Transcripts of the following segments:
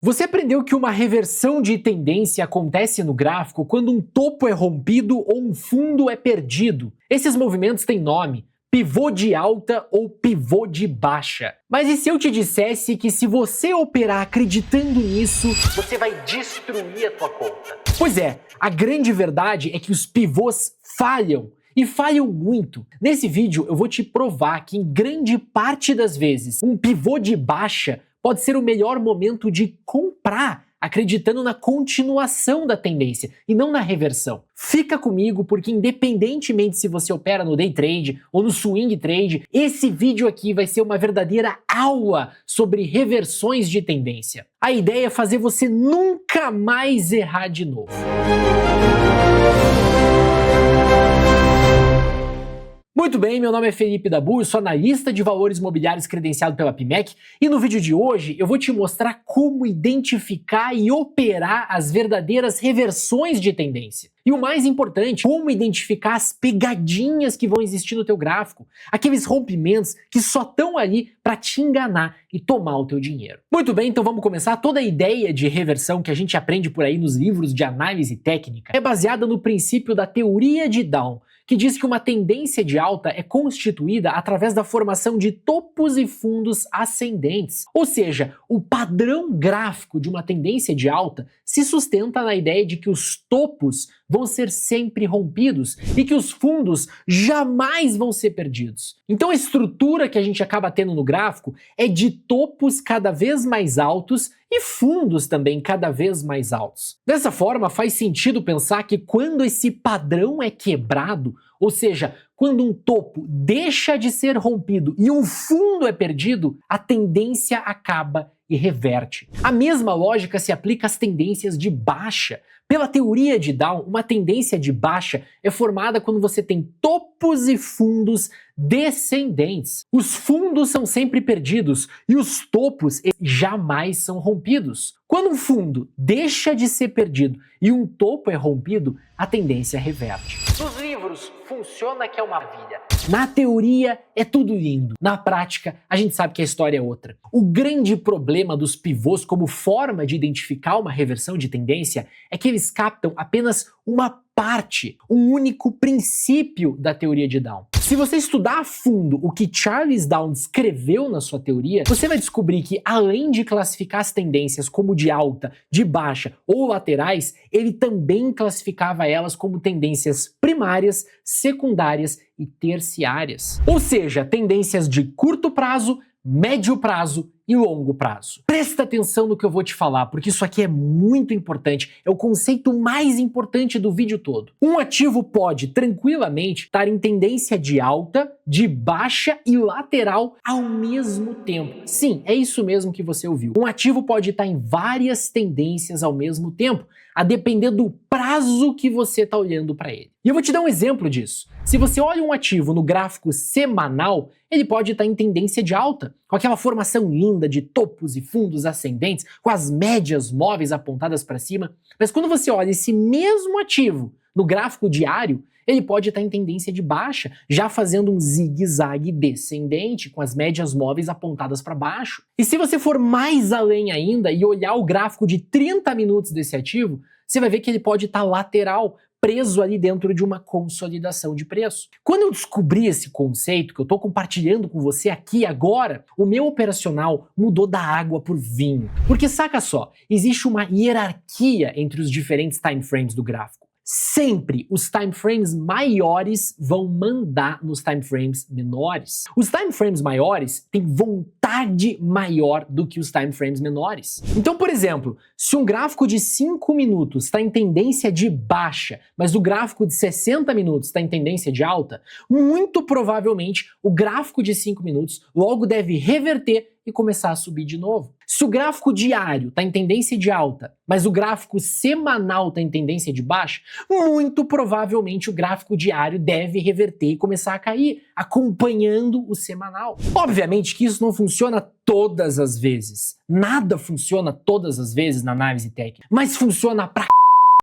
Você aprendeu que uma reversão de tendência acontece no gráfico quando um topo é rompido ou um fundo é perdido. Esses movimentos têm nome: pivô de alta ou pivô de baixa. Mas e se eu te dissesse que se você operar acreditando nisso, você vai destruir a tua conta? Pois é, a grande verdade é que os pivôs falham. E falham muito. Nesse vídeo eu vou te provar que em grande parte das vezes um pivô de baixa pode ser o melhor momento de comprar, acreditando na continuação da tendência e não na reversão. Fica comigo porque independentemente se você opera no day trade ou no swing trade, esse vídeo aqui vai ser uma verdadeira aula sobre reversões de tendência. A ideia é fazer você nunca mais errar de novo. Muito bem, meu nome é Felipe Dabu, eu sou analista de valores imobiliários credenciado pela PMEC e no vídeo de hoje eu vou te mostrar como identificar e operar as verdadeiras reversões de tendência. E o mais importante, como identificar as pegadinhas que vão existir no teu gráfico, aqueles rompimentos que só estão ali para te enganar e tomar o teu dinheiro. Muito bem, então vamos começar. Toda a ideia de reversão que a gente aprende por aí nos livros de análise técnica é baseada no princípio da teoria de Down, que diz que uma tendência de alta é constituída através da formação de topos e fundos ascendentes. Ou seja, o padrão gráfico de uma tendência de alta se sustenta na ideia de que os topos vão ser sempre rompidos e que os fundos jamais vão ser perdidos. Então a estrutura que a gente acaba tendo no gráfico é de topos cada vez mais altos e fundos também cada vez mais altos. Dessa forma, faz sentido pensar que quando esse padrão é quebrado, ou seja, quando um topo deixa de ser rompido e um fundo é perdido, a tendência acaba e reverte. A mesma lógica se aplica às tendências de baixa. Pela teoria de Down, uma tendência de baixa é formada quando você tem topos e fundos descendentes. Os fundos são sempre perdidos e os topos jamais são rompidos. Quando um fundo deixa de ser perdido e um topo é rompido, a tendência reverte. Nos livros funciona que é uma maravilha. Na teoria é tudo lindo. Na prática, a gente sabe que a história é outra. O grande problema dos pivôs como forma de identificar uma reversão de tendência é que eles captam apenas uma parte, um único princípio da teoria de Down. Se você estudar a fundo o que Charles Down escreveu na sua teoria, você vai descobrir que, além de classificar as tendências como de alta, de baixa ou laterais, ele também classificava elas como tendências primárias, secundárias e terciárias. Ou seja, tendências de curto prazo, médio prazo e longo prazo. Presta atenção no que eu vou te falar, porque isso aqui é muito importante, é o conceito mais importante do vídeo todo. Um ativo pode tranquilamente estar em tendência de alta, de baixa e lateral ao mesmo tempo. Sim, é isso mesmo que você ouviu. Um ativo pode estar em várias tendências ao mesmo tempo, a depender do prazo que você está olhando para ele. E eu vou te dar um exemplo disso. Se você olha um ativo no gráfico semanal, ele pode estar em tendência de alta, com aquela formação linda de topos e fundos ascendentes, com as médias móveis apontadas para cima. Mas quando você olha esse mesmo ativo no gráfico diário, ele pode estar em tendência de baixa, já fazendo um zigue-zague descendente, com as médias móveis apontadas para baixo. E se você for mais além ainda e olhar o gráfico de 30 minutos desse ativo, você vai ver que ele pode estar lateral, preso ali dentro de uma consolidação de preço. Quando eu descobri esse conceito, que eu estou compartilhando com você aqui agora, o meu operacional mudou da água para o vinho. Porque saca só, existe uma hierarquia entre os diferentes time frames do gráfico. Sempre os time frames maiores vão mandar nos time frames menores. Os time frames maiores têm vontade maior do que os time frames menores. Então, por exemplo, se um gráfico de 5 minutos está em tendência de baixa, mas o gráfico de 60 minutos está em tendência de alta, muito provavelmente o gráfico de 5 minutos logo deve reverter e começar a subir de novo. Se o gráfico diário está em tendência de alta, mas o gráfico semanal está em tendência de baixa, muito provavelmente o gráfico diário deve reverter e começar a cair, acompanhando o semanal. Obviamente que isso não funciona todas as vezes. Nada funciona todas as vezes na análise técnica, mas funciona pra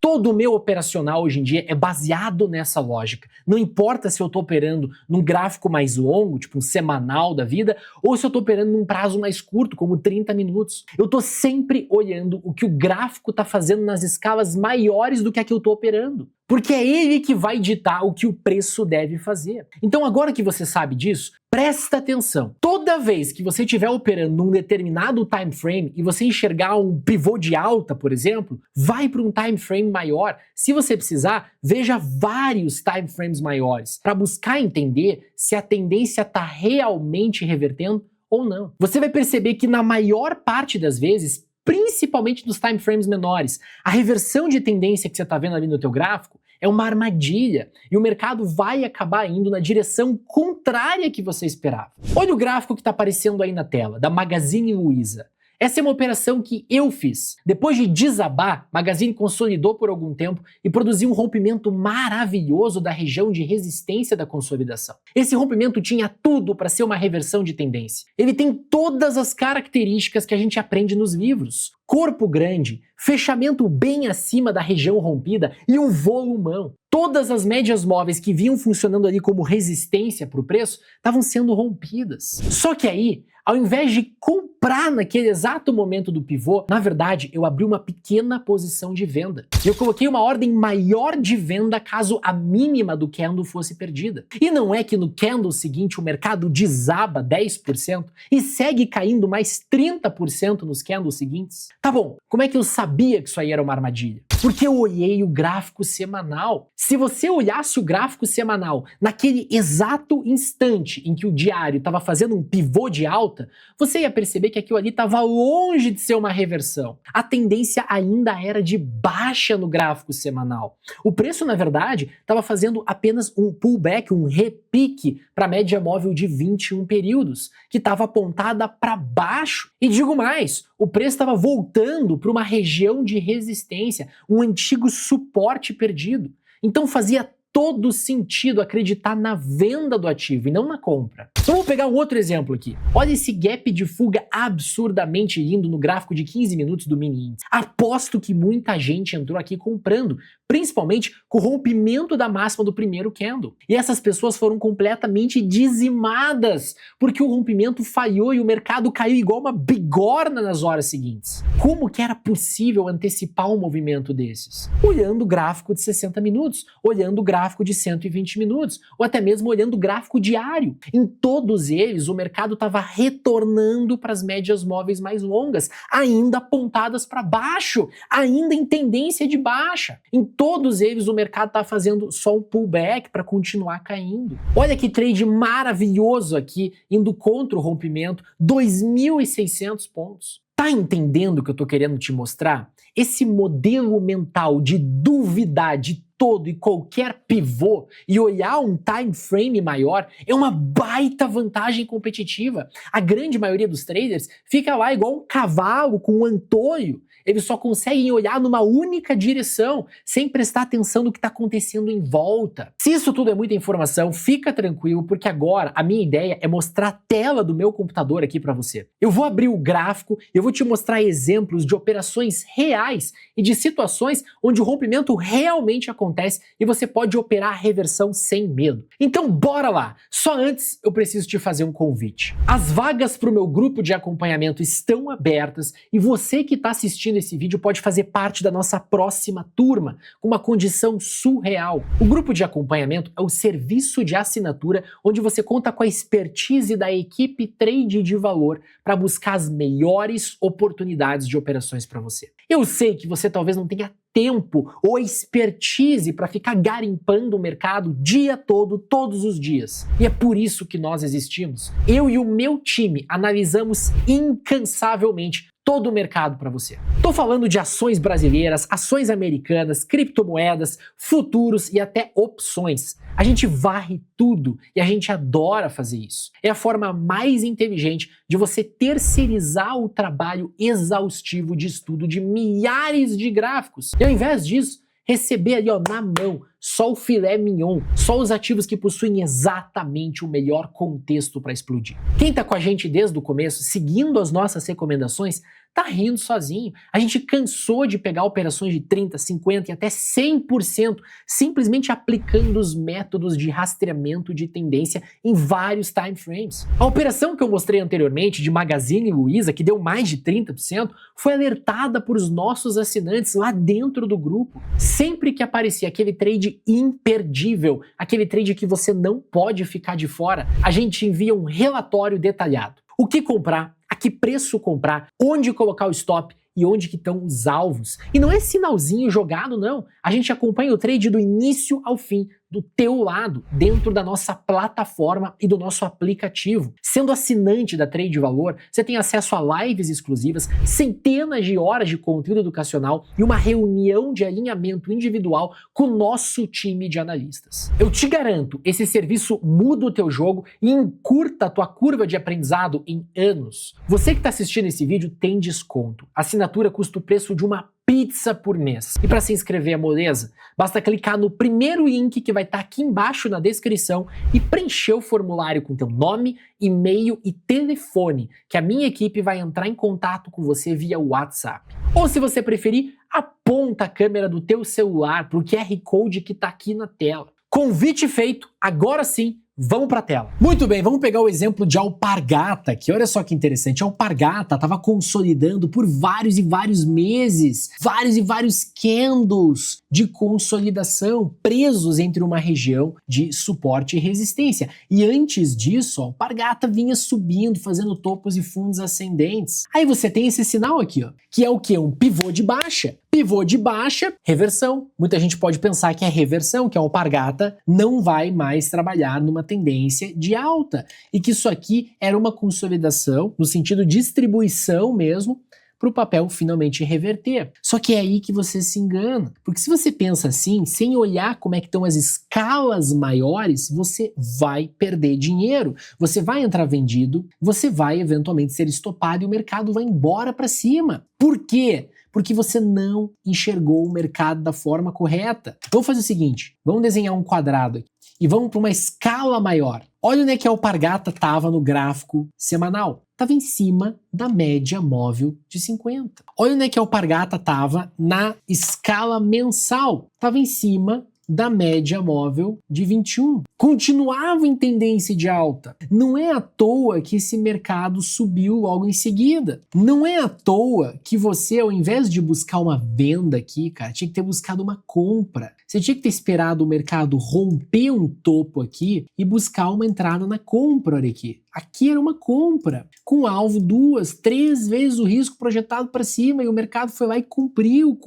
Todo o meu operacional hoje em dia é baseado nessa lógica. Não importa se eu estou operando num gráfico mais longo, tipo um semanal da vida, ou se eu estou operando num prazo mais curto, como 30 minutos. Eu estou sempre olhando o que o gráfico está fazendo nas escalas maiores do que a que eu estou operando. Porque é ele que vai ditar o que o preço deve fazer. Então agora que você sabe disso, presta atenção. Toda vez que você estiver operando num determinado time frame e você enxergar um pivô de alta, por exemplo, vai para um time frame maior. Se você precisar, veja vários time frames maiores para buscar entender se a tendência está realmente revertendo ou não. Você vai perceber que na maior parte das vezes, principalmente nos time frames menores, a reversão de tendência que você está vendo ali no teu gráfico é uma armadilha e o mercado vai acabar indo na direção contrária que você esperava. Olha o gráfico que está aparecendo aí na tela, da Magazine Luiza. Essa é uma operação que eu fiz. Depois de desabar, Magazine consolidou por algum tempo e produziu um rompimento maravilhoso da região de resistência da consolidação. Esse rompimento tinha tudo para ser uma reversão de tendência. Ele tem todas as características que a gente aprende nos livros. Corpo grande, fechamento bem acima da região rompida e um volumão. Todas as médias móveis que vinham funcionando ali como resistência para o preço estavam sendo rompidas. Só que aí, ao invés de comprar naquele exato momento do pivô, na verdade, eu abri uma pequena posição de venda. E eu coloquei uma ordem maior de venda caso a mínima do candle fosse perdida. E não é que no candle seguinte o mercado desaba 10% e segue caindo mais 30% nos candles seguintes? Tá bom, como é que eu sabia que isso aí era uma armadilha? Porque eu olhei o gráfico semanal. Se você olhasse o gráfico semanal naquele exato instante em que o diário estava fazendo um pivô de alta, você ia perceber que aquilo ali estava longe de ser uma reversão. A tendência ainda era de baixa no gráfico semanal. O preço, na verdade, estava fazendo apenas um pullback, um repique para a média móvel de 21 períodos, que estava apontada para baixo. E digo mais, o preço estava voltando para uma região de resistência, um antigo suporte perdido. Então fazia todo sentido acreditar na venda do ativo e não na compra. Então vou pegar um outro exemplo aqui. Olha esse gap de fuga absurdamente lindo no gráfico de 15 minutos do mini índice. Aposto que muita gente entrou aqui comprando, principalmente com o rompimento da máxima do primeiro candle. E essas pessoas foram completamente dizimadas, porque o rompimento falhou e o mercado caiu igual uma bigorna nas horas seguintes. Como que era possível antecipar um movimento desses? Olhando o gráfico de 60 minutos, olhando o gráfico de 120 minutos, ou até mesmo olhando o gráfico diário. Em todos eles, o mercado estava retornando para as médias móveis mais longas, ainda apontadas para baixo, ainda em tendência de baixa. Em todos eles, o mercado está fazendo só um pullback para continuar caindo. Olha que trade maravilhoso aqui, indo contra o rompimento, 2.600 pontos. Tá entendendo o que eu tô querendo te mostrar? Esse modelo mental de duvidar de todo e qualquer pivô e olhar um time frame maior é uma baita vantagem competitiva. A grande maioria dos traders fica lá igual um cavalo com um antolho. Eles só conseguem olhar numa única direção, sem prestar atenção no que está acontecendo em volta. Se isso tudo é muita informação, fica tranquilo, porque agora a minha ideia é mostrar a tela do meu computador aqui para você. Eu vou abrir o gráfico, eu vou te mostrar exemplos de operações reais e de situações onde o rompimento realmente acontece e você pode operar a reversão sem medo. Então bora lá! Só antes eu preciso te fazer um convite. As vagas para o meu grupo de acompanhamento estão abertas e você que está assistindo esse vídeo pode fazer parte da nossa próxima turma, com uma condição surreal. O grupo de acompanhamento é o serviço de assinatura onde você conta com a expertise da equipe Trade de Valor para buscar as melhores oportunidades de operações para você. Eu sei que você talvez não tenha tempo ou expertise para ficar garimpando o mercado o dia todo, todos os dias. E é por isso que nós existimos. Eu e o meu time analisamos incansavelmente todo o mercado para você. Tô falando de ações brasileiras, ações americanas, criptomoedas, futuros e até opções. A gente varre tudo e a gente adora fazer isso. É a forma mais inteligente de você terceirizar o trabalho exaustivo de estudo de milhares de gráficos. E ao invés disso, receber ali na mão só o filé mignon, só os ativos que possuem exatamente o melhor contexto para explodir. Quem está com a gente desde o começo, seguindo as nossas recomendações, tá rindo sozinho. A gente cansou de pegar operações de 30%, 50% e até 100% simplesmente aplicando os métodos de rastreamento de tendência em vários time frames. A operação que eu mostrei anteriormente de Magazine Luiza, que deu mais de 30%, foi alertada por os nossos assinantes lá dentro do grupo. Sempre que aparecia aquele trade imperdível, aquele trade que você não pode ficar de fora, a gente envia um relatório detalhado. O que comprar, a que preço comprar, onde colocar o stop e onde que estão os alvos. E não é sinalzinho jogado, não. A gente acompanha o trade do início ao fim, do teu lado, dentro da nossa plataforma e do nosso aplicativo. Sendo assinante da Trade Valor, você tem acesso a lives exclusivas, centenas de horas de conteúdo educacional e uma reunião de alinhamento individual com o nosso time de analistas. Eu te garanto, esse serviço muda o teu jogo e encurta a tua curva de aprendizado em anos. Você que está assistindo esse vídeo tem desconto. A assinatura custa o preço de uma pizza por mês. E para se inscrever, moleza, basta clicar no primeiro link que vai estar aqui embaixo na descrição e preencher o formulário com teu nome, e-mail e telefone, que a minha equipe vai entrar em contato com você via WhatsApp. Ou se você preferir, aponta a câmera do teu celular para o QR Code que está aqui na tela. Convite feito, agora sim, vamos para a tela. Muito bem, vamos pegar o exemplo de Alpargata, que olha só que interessante. A Alpargata estava consolidando por vários e vários meses, vários e vários candles de consolidação, presos entre uma região de suporte e resistência. E antes disso, a Alpargata vinha subindo, fazendo topos e fundos ascendentes. Aí você tem esse sinal aqui, ó, que é o quê? Um pivô de baixa. Pivô de baixa, reversão. Muita gente pode pensar que é reversão, que a Alpargata não vai mais trabalhar numa tendência de alta e que isso aqui era uma consolidação no sentido de distribuição mesmo para o papel finalmente reverter. Só que é aí que você se engana, porque se você pensa assim, sem olhar como é que estão as escalas maiores, você vai perder dinheiro, você vai entrar vendido, você vai eventualmente ser estopado e o mercado vai embora para cima. Por quê? Porque você não enxergou o mercado da forma correta. Vamos fazer o seguinte, vamos desenhar um quadrado aqui e vamos para uma escala maior. Olha onde é que a Alpargata estava no gráfico semanal. Estava em cima da média móvel de 50. Olha onde é que a Alpargata estava na escala mensal. Estava em cima da média móvel de 21. Continuava em tendência de alta. Não é à toa que esse mercado subiu logo em seguida. Não é à toa que você, ao invés de buscar uma venda aqui, cara, tinha que ter buscado uma compra. Você tinha que ter esperado o mercado romper um topo aqui e buscar uma entrada na compra, olha aqui. Aqui era uma compra, com alvo 2, 3 vezes o risco projetado para cima e o mercado foi lá e cumpriu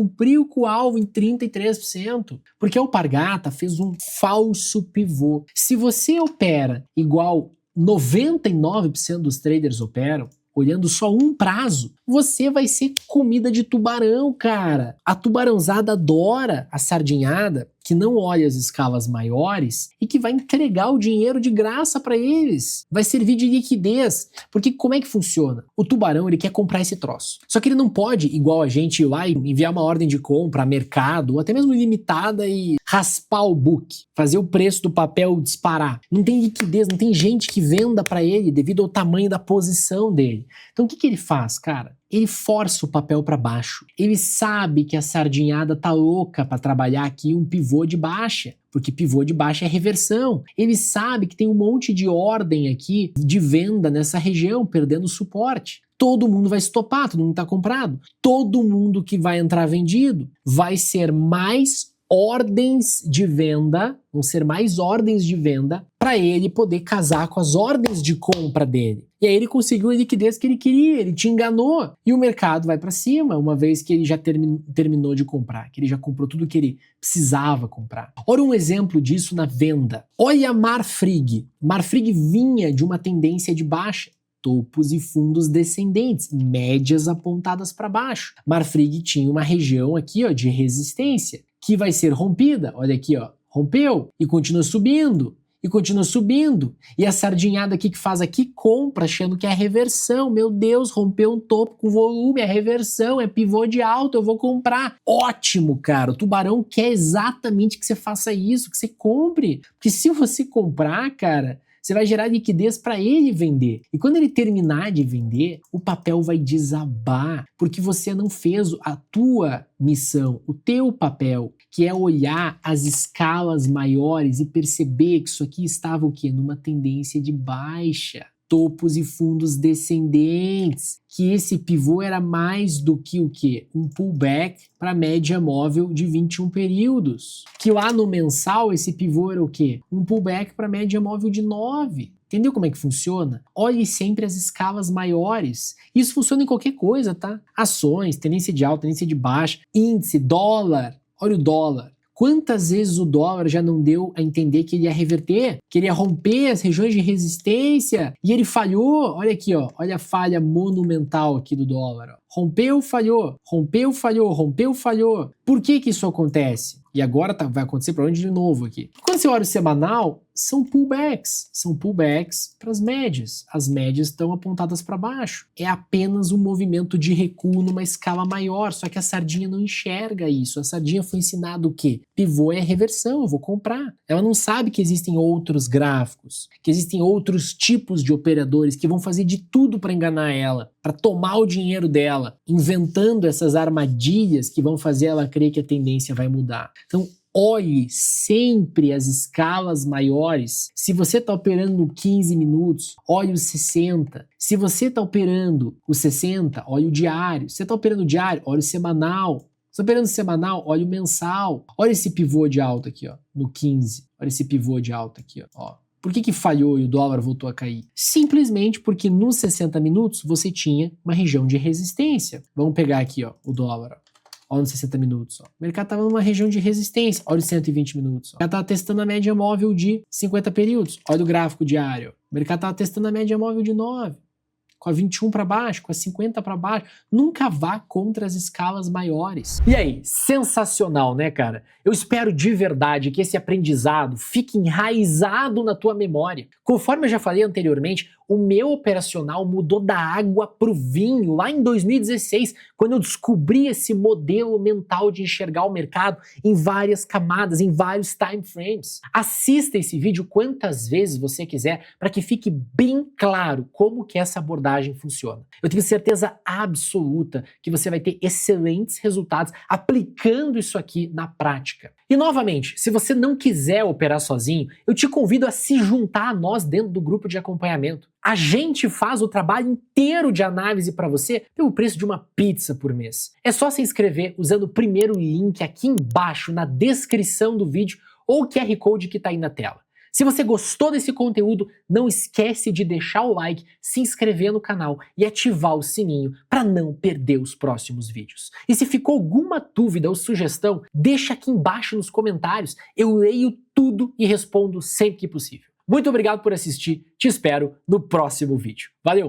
com o alvo em 33%. Porque a Alpargata fez um falso pivô. Se você opera igual 99% dos traders operam, olhando só um prazo, você vai ser comida de tubarão, cara. A tubarãozada adora a sardinhada que não olha as escalas maiores e que vai entregar o dinheiro de graça para eles. Vai servir de liquidez. Porque como é que funciona? O tubarão, ele quer comprar esse troço. Só que ele não pode, igual a gente, ir lá e enviar uma ordem de compra a mercado, ou até mesmo limitada e raspar o book, fazer o preço do papel disparar. Não tem liquidez, não tem gente que venda para ele devido ao tamanho da posição dele. Então o que ele faz, cara? Ele força o papel para baixo. Ele sabe que a sardinhada tá louca para trabalhar aqui um pivô de baixa, porque pivô de baixa é reversão. Ele sabe que tem um monte de ordem aqui de venda nessa região, perdendo suporte. Todo mundo vai estopar, todo mundo tá comprado. Todo mundo que vai entrar vendido vai ser mais ordens de venda, vão ser mais ordens de venda para ele poder casar com as ordens de compra dele. E aí ele conseguiu a liquidez que ele queria, ele te enganou. E o mercado vai para cima, uma vez que ele já terminou de comprar, que ele já comprou tudo que ele precisava comprar. Olha um exemplo disso na venda. Olha a Marfrig. Marfrig vinha de uma tendência de baixa. Topos e fundos descendentes, médias apontadas para baixo. Marfrig tinha uma região aqui, ó, de resistência, que vai ser rompida. Olha aqui, ó, rompeu e continua subindo. E continua subindo. E a sardinhada aqui que faz aqui compra, achando que é reversão. Meu Deus, rompeu um topo com volume, é reversão, é pivô de alta, eu vou comprar. Ótimo, cara. O tubarão quer exatamente que você faça isso, que você compre. Porque se você comprar, cara, você vai gerar liquidez para ele vender. E quando ele terminar de vender, o papel vai desabar, porque você não fez a tua missão, o teu papel, que é olhar as escalas maiores e perceber que isso aqui estava o quê? Numa tendência de baixa. Topos e fundos descendentes, que esse pivô era mais do que o quê? Um pullback para média móvel de 21 períodos. Que lá no mensal esse pivô era o quê? Um pullback para média móvel de 9. Entendeu como é que funciona? Olhe sempre as escalas maiores. Isso funciona em qualquer coisa, tá? Ações, tendência de alta, tendência de baixa, índice, dólar. Olha o dólar. Quantas vezes o dólar já não deu a entender que ele ia reverter, que ele ia romper as regiões de resistência e ele falhou? Olha aqui, ó, olha a falha monumental aqui do dólar. Ó. Rompeu, falhou, rompeu, falhou, rompeu, falhou. Por que isso acontece? E agora vai acontecer provavelmente de novo aqui. Quando você olha o semanal, são pullbacks para as médias. As médias estão apontadas para baixo. É apenas um movimento de recuo numa escala maior, só que a sardinha não enxerga isso. A sardinha foi ensinada o quê? Pivô é reversão, eu vou comprar. Ela não sabe que existem outros gráficos, que existem outros tipos de operadores que vão fazer de tudo para enganar ela, para tomar o dinheiro dela, inventando essas armadilhas que vão fazer ela crer que a tendência vai mudar. Então, olhe sempre as escalas maiores. Se você está operando no 15 minutos, olhe os 60. Se você está operando os 60, olhe o diário. Se você está operando o diário, olhe o semanal. Se você está operando o semanal, olhe o mensal. Olha esse pivô de alta aqui, ó, no 15. Olha esse pivô de alta aqui, ó. Por que falhou e o dólar voltou a cair? Simplesmente porque nos 60 minutos você tinha uma região de resistência. Vamos pegar aqui, ó, o dólar, ó. Olha nos 60 minutos. Ó. O mercado estava numa região de resistência. Olha os 120 minutos. Ó. O mercado estava testando a média móvel de 50 períodos. Olha o gráfico diário. O mercado estava testando a média móvel de 9. Com a 21 para baixo, com a 50 para baixo. Nunca vá contra as escalas maiores. E aí, sensacional, né, cara? Eu espero de verdade que esse aprendizado fique enraizado na tua memória. Conforme eu já falei anteriormente, o meu operacional mudou da água pro vinho lá em 2016, quando eu descobri esse modelo mental de enxergar o mercado em várias camadas, em vários time frames. Assista esse vídeo quantas vezes você quiser para que fique bem claro como que essa abordagem funciona. Eu tenho certeza absoluta que você vai ter excelentes resultados aplicando isso aqui na prática. E novamente, se você não quiser operar sozinho, eu te convido a se juntar a nós dentro do grupo de acompanhamento. A gente faz o trabalho inteiro de análise para você pelo preço de uma pizza por mês. É só se inscrever usando o primeiro link aqui embaixo na descrição do vídeo ou o QR Code que está aí na tela. Se você gostou desse conteúdo, não esquece de deixar o like, se inscrever no canal e ativar o sininho para não perder os próximos vídeos. E se ficou alguma dúvida ou sugestão, deixa aqui embaixo nos comentários. Eu leio tudo e respondo sempre que possível. Muito obrigado por assistir, te espero no próximo vídeo. Valeu!